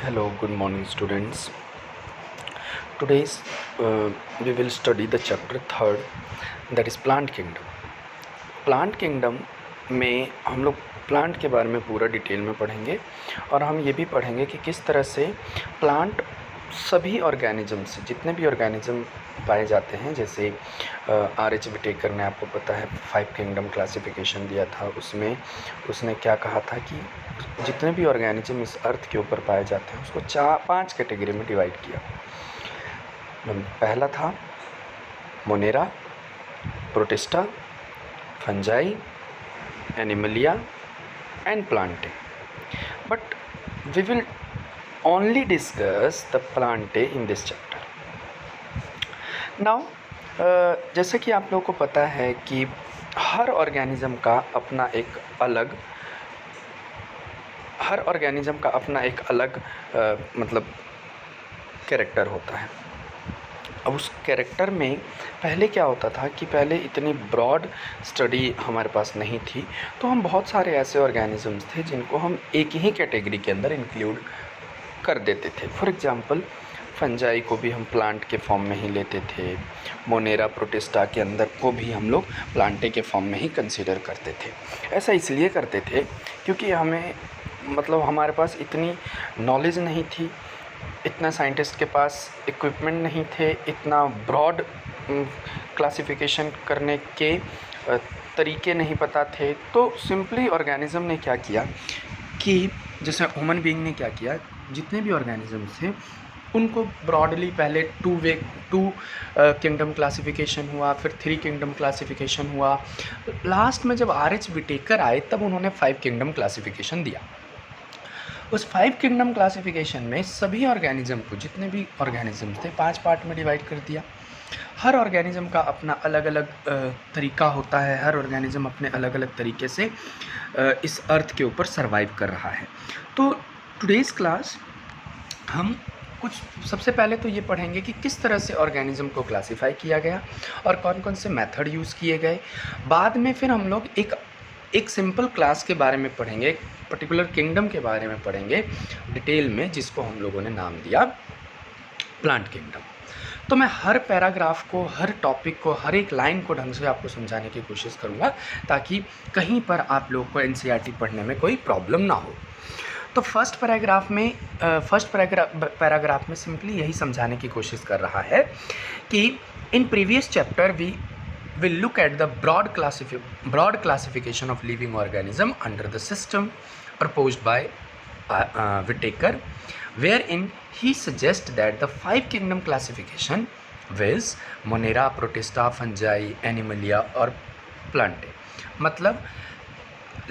Hello, good morning, students. Today's we will study the chapter third, that is plant kingdom. Plant kingdom में हम लोग plant के बारे में पूरा डिटेल में पढ़ेंगे और हम ये भी पढ़ेंगे कि किस तरह से प्लांट सभी ऑर्गेनिज्म से, जितने भी ऑर्गेनिज्म पाए जाते हैं, जैसे R.H. विटेकर ने, आपको पता है, 5 किंगडम क्लासिफिकेशन दिया था। उसमें उसने क्या कहा था कि जितने भी ऑर्गेनिज्म इस अर्थ के ऊपर पाए जाते हैं उसको 5 कैटेगरी में डिवाइड किया। पहला था Monera, Protista, Fungi, Animalia and Plantae. But we will only discuss the plantae in this chapter. Now जैसे कि आप लोगों को पता है कि हर ऑर्गेनिज्म का अपना एक अलग मतलब कैरेक्टर होता है। अब उस कैरेक्टर में पहले क्या होता था कि पहले इतनी ब्रॉड स्टडी हमारे पास नहीं थी, तो हम बहुत सारे ऐसे ऑर्गेनिजम्स थे जिनको हम एक ही कैटेगरी के अंदर इंक्लूड कर देते थे। फॉर एग्ज़ाम्पल फंजाई को भी हम प्लांट के फॉर्म में ही लेते थे, मोनेरा प्रोटिस्टा के अंदर को भी हम लोग प्लांटे के फॉर्म में ही कंसीडर करते थे। ऐसा इसलिए करते थे क्योंकि हमें मतलब हमारे पास इतनी नॉलेज नहीं थी, इतना साइंटिस्ट के पास इक्विपमेंट नहीं थे, इतना ब्रॉड क्लासिफिकेशन करने के तरीके नहीं पता थे। तो सिंपली ऑर्गेनिज्म ने क्या किया कि जैसे ह्यूमन बीइंग ने क्या किया, जितने भी ऑर्गेनिज्म थे उनको ब्रॉडली पहले टू किंगडम क्लासिफिकेशन हुआ, फिर 3 किंगडम क्लासिफिकेशन हुआ। लास्ट में जब R.H. विटेकर आए तब उन्होंने 5 किंगडम क्लासिफिकेशन दिया। उस 5 किंगडम क्लासिफिकेशन में सभी ऑर्गेनिज्म को, जितने भी ऑर्गेनिज्म थे, 5 पार्ट में डिवाइड कर दिया। हर ऑर्गेनिज्म का अपना अलग अलग तरीका होता है, हर ऑर्गेनिज्म अपने अलग अलग तरीके से इस अर्थ के ऊपर सरवाइव कर रहा है। तो टुडेज़ क्लास हम कुछ सबसे पहले तो ये पढ़ेंगे कि किस तरह से ऑर्गेनिज्म को क्लासिफाई किया गया और कौन कौन से मेथड यूज़ किए गए। बाद में फिर हम लोग एक सिंपल क्लास के बारे में पढ़ेंगे, एक पर्टिकुलर किंगडम के बारे में पढ़ेंगे डिटेल में, जिसको हम लोगों ने नाम दिया प्लांट किंगडम। तो मैं हर पैराग्राफ को, हर टॉपिक को, हर एक लाइन को ढंग से आपको समझाने की कोशिश करूँगा ताकि कहीं पर आप लोगों को NCERT पढ़ने में कोई प्रॉब्लम ना हो। तो फर्स्ट पैराग्राफ में सिंपली यही समझाने की कोशिश कर रहा है कि in previous chapter we will look at the broad classification of living organism under the system proposed by Whittaker, wherein he suggests that the 5 kingdom classification viz Monera, Protista, Fungi, Animalia और Plantae। मतलब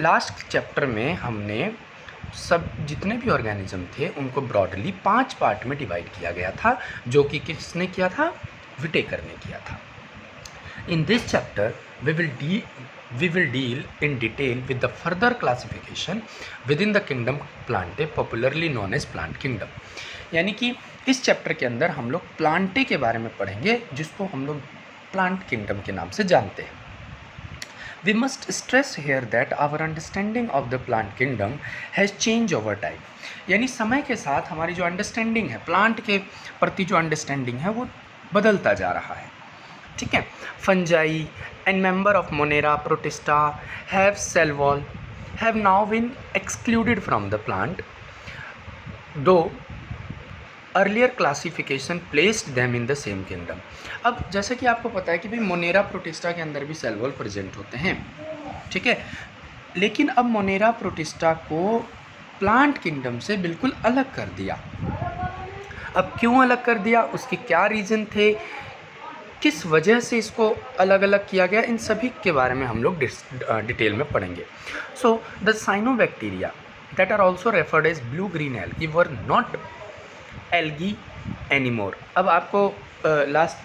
last chapter में हमने सब जितने भी organism थे उनको broadly 5 part में डिवाइड किया गया था, जो कि किसने किया था? विटेकर ने किया था। In this chapter, we will deal in detail with the further classification within the kingdom Plantae, popularly known as plant kingdom। यानी कि इस चैप्टर के अंदर हम लोग प्लांटे के बारे में पढ़ेंगे, जिसको हम लोग प्लांट किंगडम के नाम से जानते हैं। We must stress here that our understanding of the plant kingdom has changed over time। यानी समय के साथ हमारी जो अंडरस्टैंडिंग है, प्लांट के प्रति जो अंडरस्टैंडिंग है, वो बदलता जा रहा है। ठीक है। Fungi and member of Monera Protista have cell wall have now been excluded from the plant, though earlier classification placed them in the same kingdom. अब जैसे कि आपको पता है कि भाई मोनेरा प्रोटिस्टा के अंदर भी सेल वॉल प्रेजेंट होते हैं, ठीक है, लेकिन अब मोनेरा प्रोटिस्टा को प्लांट किंगडम से बिल्कुल अलग कर दिया। अब क्यों अलग कर दिया, उसके क्या रीज़न थे, किस वजह से इसको अलग अलग किया गया, इन सभी के बारे में हम लोग डिटेल में पढ़ेंगे। So the cyanobacteria that are also referred as blue green algae were not algae anymore. अब आपको लास्ट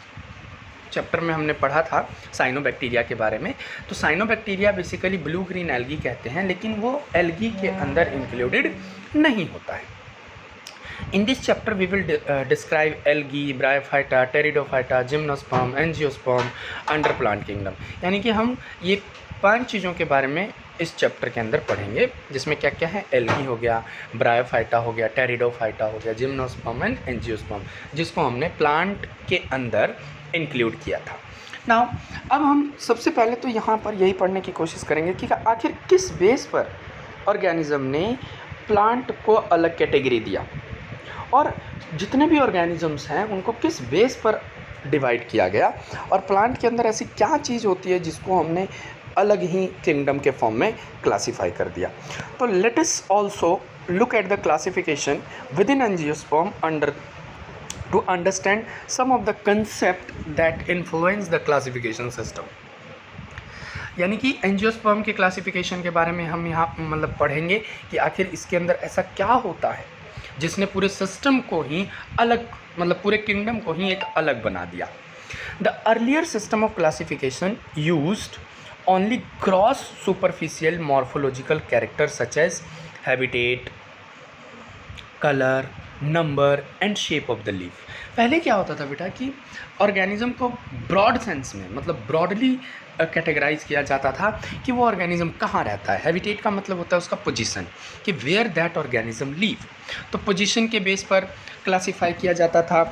चैप्टर में हमने पढ़ा था साइनोबैक्टीरिया के बारे में। तो cyanobacteria basically blue green algae कहते हैं, लेकिन वो एल्गी के अंदर इंक्लूडेड नहीं होता है। In this chapter we will describe algae, bryophyta, pteridophyta, gymnosperm, angiosperm under plant kingdom। यानी कि हम ये 5 चीज़ों के बारे में इस चैप्टर के अंदर पढ़ेंगे, जिसमें क्या क्या है, एल्गी हो गया, ब्रायोफाइटा हो गया, टेरिडोफाइटा हो गया, जिम्नोस्पर्म एंड एंजियोस्पर्म, जिसको हमने प्लांट के अंदर इंक्लूड किया था। नाउ अब हम सबसे पहले तो यहाँ पर यही पढ़ने की कोशिश करेंगे कि आखिर किस बेस पर ऑर्गेनिज्म ने प्लांट को अलग कैटेगरी दिया, और जितने भी ऑर्गेनिजम्स हैं उनको किस बेस पर डिवाइड किया गया, और प्लांट के अंदर ऐसी क्या चीज़ होती है जिसको हमने अलग ही किंगडम के फॉर्म में क्लासिफाई कर दिया। तो let us also look at the classification within angiosperm under to understand some of the concept that influence the classification system. यानी कि एंजियोस्पर्म के क्लासिफिकेशन के बारे में हम यहाँ मतलब पढ़ेंगे कि आखिर इसके अंदर ऐसा क्या होता है जिसने पूरे सिस्टम को ही अलग, मतलब पूरे किंगडम को ही एक अलग बना दिया। The earlier system of classification used only gross superficial morphological character such as habitat, colour, number and shape of the leaf. पहले क्या होता था बेटा कि ऑर्गेनिज्म को ब्रॉड सेंस में, मतलब ब्रॉडली कैटेगराइज किया जाता था कि वो ऑर्गेनिज्म कहाँ रहता है। हैबिटेट का मतलब होता है उसका पोजीशन, कि वेयर दैट ऑर्गेनिज्म लीव, तो पोजीशन के बेस पर क्लासिफाई किया जाता था,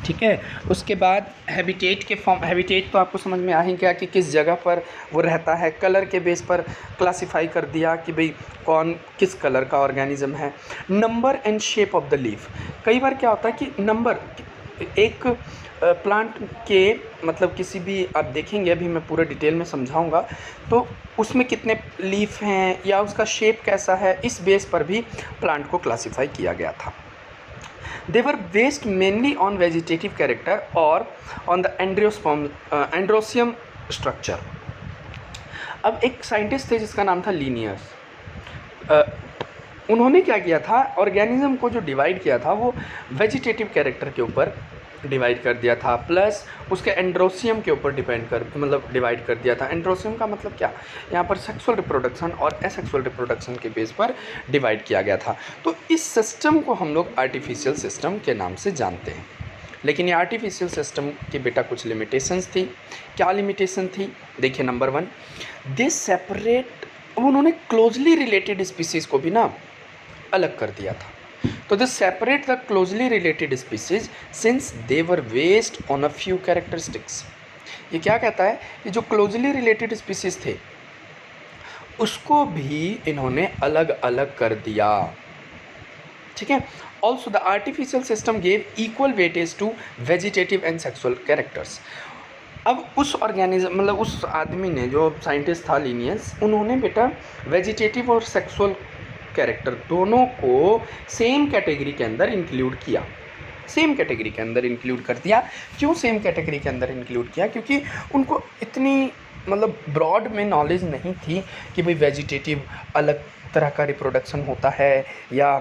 ठीक है। उसके बाद हैबिटेट के फॉर्म, हैबिटेट तो आपको समझ में आ ही गया कि किस जगह पर वो रहता है। कलर के बेस पर क्लासिफाई कर दिया कि भाई कौन किस कलर का ऑर्गेनिज्म है। Number and shape of the leaf, कई बार क्या होता है कि नंबर एक प्लांट के, मतलब किसी भी, आप देखेंगे अभी मैं पूरा डिटेल में समझाऊंगा, तो उसमें कितने लीफ हैं या उसका शेप कैसा है, इस बेस पर भी प्लांट को क्लासिफाई किया गया था। They were based mainly on vegetative character or on the androsium structure. अब एक साइंटिस्ट थे जिसका नाम था लीनियस। उन्होंने क्या किया था, ऑर्गेनिज्म को जो डिवाइड किया था वो वेजिटेटिव कैरेक्टर के ऊपर डिवाइड कर दिया था, प्लस उसके एंड्रोसियम के ऊपर डिवाइड कर दिया था। एंड्रोसियम का मतलब क्या, यहाँ पर सेक्सुअल रिप्रोडक्शन और एसेक्सुअल रिप्रोडक्शन के बेस पर डिवाइड किया गया था। तो इस सिस्टम को हम लोग आर्टिफिशियल सिस्टम के नाम से जानते हैं। लेकिन ये आर्टिफिशियल सिस्टम की बेटा कुछ लिमिटेशंस थी। क्या लिमिटेशन थी, देखिए नंबर 1, दे सेपरेट, उन्होंने क्लोजली रिलेटेड स्पीसीज़ को भी ना अलग कर दिया था। तो they separate the closely related species since they were based on a few characteristics. ये क्या कहता है कि जो क्लोजली रिलेटेड स्पीसीज थे उसको भी इन्होंने अलग अलग कर दिया, ठीक है। Also the artificial system gave equal weightage to vegetative and sexual characters. अब उस ऑर्गेनिज्म, मतलब उस आदमी ने, जो साइंटिस्ट था लीनियस, उन्होंने बेटा वेजिटेटिव और सेक्सुअल कैरेक्टर दोनों को सेम कैटेगरी के अंदर इंक्लूड किया, सेम कैटेगरी के अंदर इंक्लूड कर दिया। क्यों सेम कैटेगरी के अंदर इंक्लूड किया, क्योंकि उनको इतनी मतलब ब्रॉड में नॉलेज नहीं थी कि भाई वेजिटेटिव अलग तरह का रिप्रोडक्शन होता है या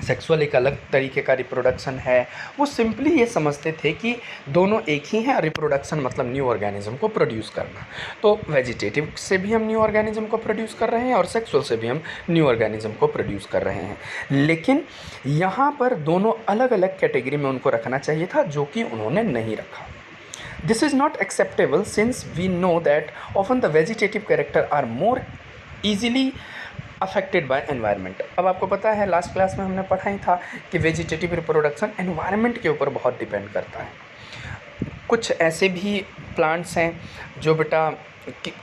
सेक्सुअल एक अलग तरीके का रिप्रोडक्शन है। वो सिंपली ये समझते थे कि दोनों एक ही हैं, रिप्रोडक्शन मतलब न्यू ऑर्गेनिज्म को प्रोड्यूस करना। तो वेजिटेटिव से भी हम न्यू ऑर्गेनिज्म को प्रोड्यूस कर रहे हैं और सेक्सुअल से भी हम न्यू ऑर्गेनिज्म को प्रोड्यूस कर रहे हैं। लेकिन यहाँ पर दोनों अलग अलग कैटेगरी में उनको रखना चाहिए था, जो कि उन्होंने नहीं रखा। This is not acceptable since we know that often the vegetative character are more easily affected by environment. अब आपको पता है लास्ट क्लास में हमने पढ़ा ही था कि वेजिटेटिव रिप्रोडक्शन एनवायरनमेंट के ऊपर बहुत डिपेंड करता है। कुछ ऐसे भी प्लांट्स हैं जो बेटा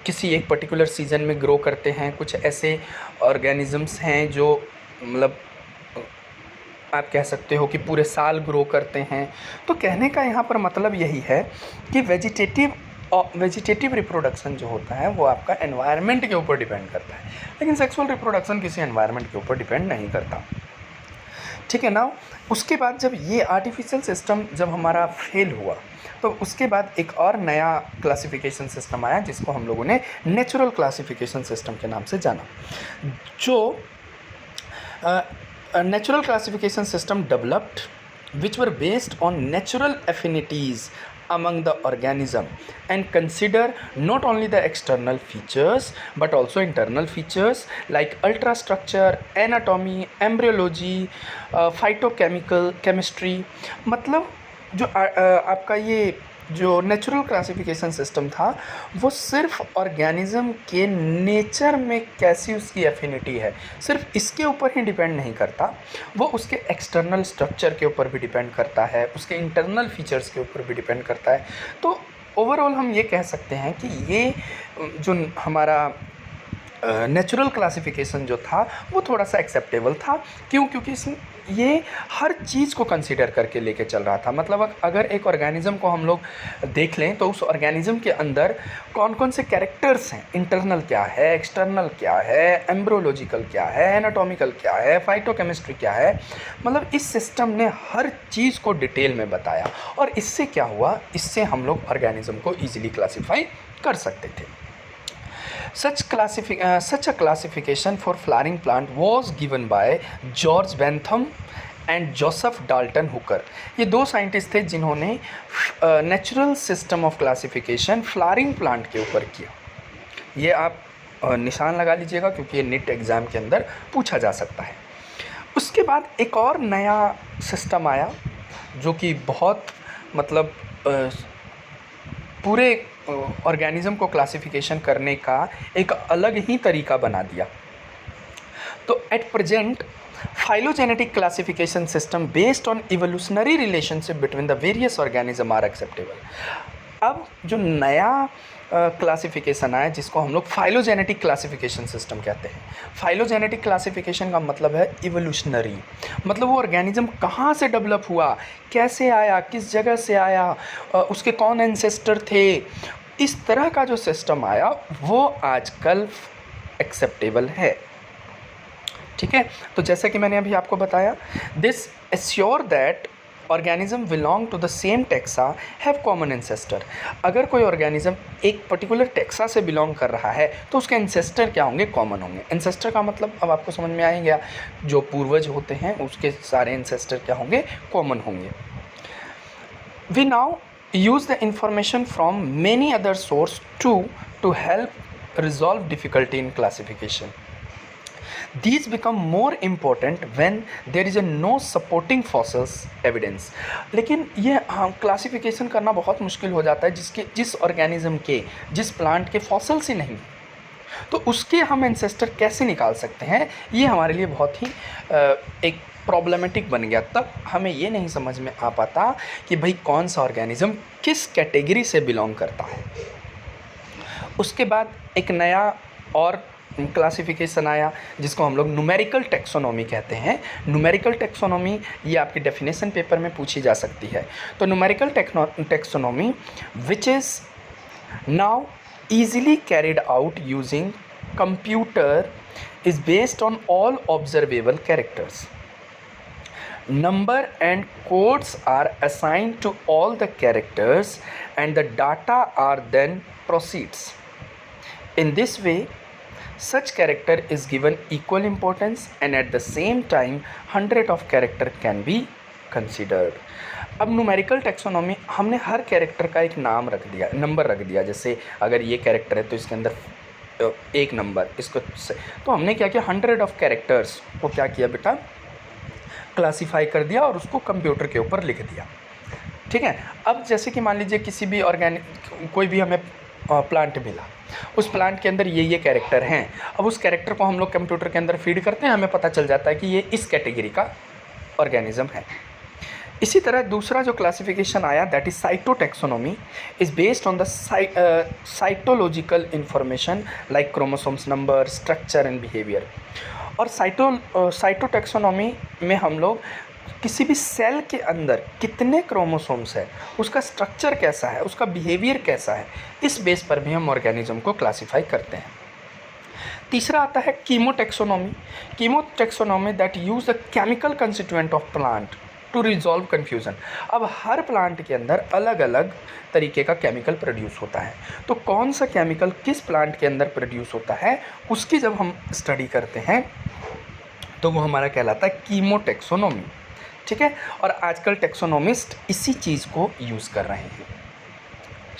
किसी एक पर्टिकुलर सीज़न में ग्रो करते हैं, कुछ ऐसे ऑर्गेनिजम्स हैं जो मतलब आप कह सकते हो कि पूरे साल ग्रो करते हैं। तो कहने का यहाँ पर मतलब यही है कि वेजिटेटिव रिप्रोडक्शन जो होता है वो आपका एनवायरनमेंट के ऊपर डिपेंड करता है, लेकिन सेक्सुअल रिप्रोडक्शन किसी एनवायरनमेंट के ऊपर डिपेंड नहीं करता, ठीक है ना। उसके बाद जब ये आर्टिफिशियल सिस्टम जब हमारा फेल हुआ, तो उसके बाद एक और नया क्लासिफिकेशन सिस्टम आया जिसको हम लोगों ने नेचुरल क्लासिफिकेशन सिस्टम के नाम से जाना। जो natural classification system developed which were based on natural affinities among the organism and consider not only the external features but also internal features like ultrastructure, anatomy, embryology, phytochemical chemistry। मतलब जो आपका ये जो नेचुरल क्लासिफिकेशन सिस्टम था वो सिर्फ organism के nature में कैसी उसकी एफिनिटी है, सिर्फ इसके ऊपर ही डिपेंड नहीं करता, वो उसके एक्सटर्नल स्ट्रक्चर के ऊपर भी डिपेंड करता है, उसके इंटरनल फीचर्स के ऊपर भी डिपेंड करता है। तो ओवरऑल हम ये कह सकते हैं कि ये जो हमारा नेचुरल क्लासिफिकेशन जो था वो थोड़ा सा एक्सेप्टेबल था। क्यों? क्योंकि इसमें ये हर चीज़ को कंसीडर करके लेके चल रहा था। मतलब अगर एक ऑर्गेनिज्म को हम लोग देख लें तो उस ऑर्गेनिज्म के अंदर कौन कौन से कैरेक्टर्स हैं, इंटरनल क्या है, एक्सटर्नल क्या है, एम्ब्रोलॉजिकल क्या है, एनाटॉमिकल क्या है, फाइटोकेमिस्ट्री क्या है, मतलब इस सिस्टम ने हर चीज़ को डिटेल में बताया। और इससे क्या हुआ, इससे हम लोग ऑर्गेनिज्म को ईजिली क्लासीफाई कर सकते थे। Such a classification for flowering plant was given by George Bentham and Joseph Dalton Hooker. ये दो साइंटिस्ट थे जिन्होंने natural system of classification flowering plant के ऊपर किया। ये आप निशान लगा लीजिएगा क्योंकि ये नीट एग्ज़ाम के अंदर पूछा जा सकता है। उसके बाद एक और नया सिस्टम आया जो कि बहुत मतलब पूरे ऑर्गेनिज्म को क्लासिफिकेशन करने का एक अलग ही तरीका बना दिया। तो at present phylogenetic classification system based on evolutionary relationship between the various organism are acceptable। अब जो नया क्लासिफिकेशन आया जिसको हम लोग फाइलोजेनेटिक क्लासिफिकेशन सिस्टम कहते हैं। फाइलोजेनेटिक क्लासिफिकेशन का मतलब है इवोल्यूशनरी, मतलब वो ऑर्गेनिज्म कहाँ से डेवलप हुआ, कैसे आया, किस जगह से आया, उसके कौन एंसेस्टर थे, इस तरह का जो सिस्टम आया वो आजकल एक्सेप्टेबल है। ठीक है, तो जैसा कि मैंने अभी आपको बताया, this assure that organism belong to the same taxa have common ancestor. अगर कोई ऑर्गेनिज्म एक पर्टिकुलर टेक्सा से बिलोंग कर रहा है तो उसके एंसेस्टर क्या होंगे, कॉमन होंगे। एंसेस्टर का मतलब अब आपको समझ में आ ही गया, जो पूर्वज होते हैं उसके सारे एंसेस्टर क्या होंगे, कॉमन होंगे। We now use the information from many other source to help resolve difficulty in classification. These become more important when there is a no supporting fossils evidence। लेकिन ये क्लासिफिकेशन करना बहुत मुश्किल हो जाता है जिस ऑर्गेनिज्म के, जिस प्लांट के फॉसिल्स ही नहीं, तो उसके हम एंसेस्टर कैसे निकाल सकते हैं, ये हमारे लिए बहुत ही एक प्रॉब्लमेटिक बन गया। तब हमें ये नहीं समझ में आ पाता कि भाई कौन सा ऑर्गेनिज्म किस कैटेगरी से बिलोंग करता है। उसके बाद एक नया और क्लासिफिकेशन आया जिसको हम लोग न्यूमेरिकल टेक्सोनॉमी कहते हैं। न्यूमेरिकल टेक्सोनॉमी ये आपकी डेफिनेशन पेपर में पूछी जा सकती है। तो numerical taxonomy which is now easily carried out using computer is based on all observable characters. Number and codes are assigned to all the characters and the data are then proceeds. In this way, such character is given equal importance and at the same time 100 of character can be considered। अब numerical taxonomy हमने हर character का एक नाम रख दिया, number रख दिया। जैसे अगर ये कैरेक्टर है तो इसके अंदर एक नंबर, इसको तो हमने क्या किया, 100 ऑफ कैरेक्टर्स को क्या किया बेटा, क्लासीफाई कर दिया और उसको कंप्यूटर के ऊपर लिख दिया। ठीक है, अब जैसे कि मान लीजिए किसी भी कोई भी हमें प्लांट मिला, उस प्लांट के अंदर ये कैरेक्टर हैं। अब उस कैरेक्टर को हम लोग कंप्यूटर के अंदर फीड करते हैं, हमें पता चल जाता है कि ये इस कैटेगरी का ऑर्गेनिज्म है। इसी तरह दूसरा जो क्लासिफिकेशन आया that is cytotaxonomy is based on the cytological information like chromosomes number, structure and behaviour. और साइटोटेक्सोनॉमी में हम लोग किसी भी सेल के अंदर कितने क्रोमोसोम्स है, उसका स्ट्रक्चर कैसा है, उसका बिहेवियर कैसा है, इस बेस पर भी हम ऑर्गेनिज्म को क्लासीफाई करते हैं। तीसरा आता है chemotaxonomy. Chemotaxonomy that use the chemical constituent of plant to resolve confusion. अब हर प्लांट के अंदर अलग अलग तरीके का केमिकल प्रोड्यूस होता है, तो कौन सा केमिकल किस प्लांट के अंदर प्रोड्यूस होता है उसकी जब हम स्टडी करते हैं तो वो हमारा कहलाता है कीमोटेक्सोनॉमी। ठीक है, और आजकल टेक्सोनोमिस्ट इसी चीज़ को यूज़ कर रहे हैं।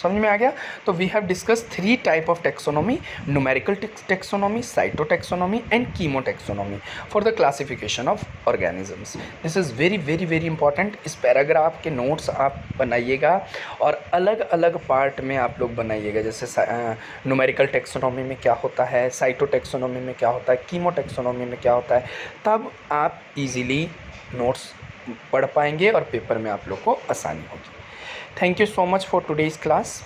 समझ में आ गया। तो we have discuss 3 type of taxonomy, numerical taxonomy, cytotaxonomy and chemotaxonomy for the classification of organisms. This is very very very important. इस पैराग्राफ के नोट्स आप बनाइएगा और अलग अलग पार्ट में आप लोग बनाइएगा, जैसे न्यूमेरिकल टेक्सोनॉमी में क्या होता है, साइटोटेक्सोनॉमी में क्या होता है, कीमोटेक्सोनॉमी में क्या होता है, तब आप इजीली नोट्स पढ़ पाएंगे और पेपर में आप लोग को आसानी होगी। Thank you so much for today's class.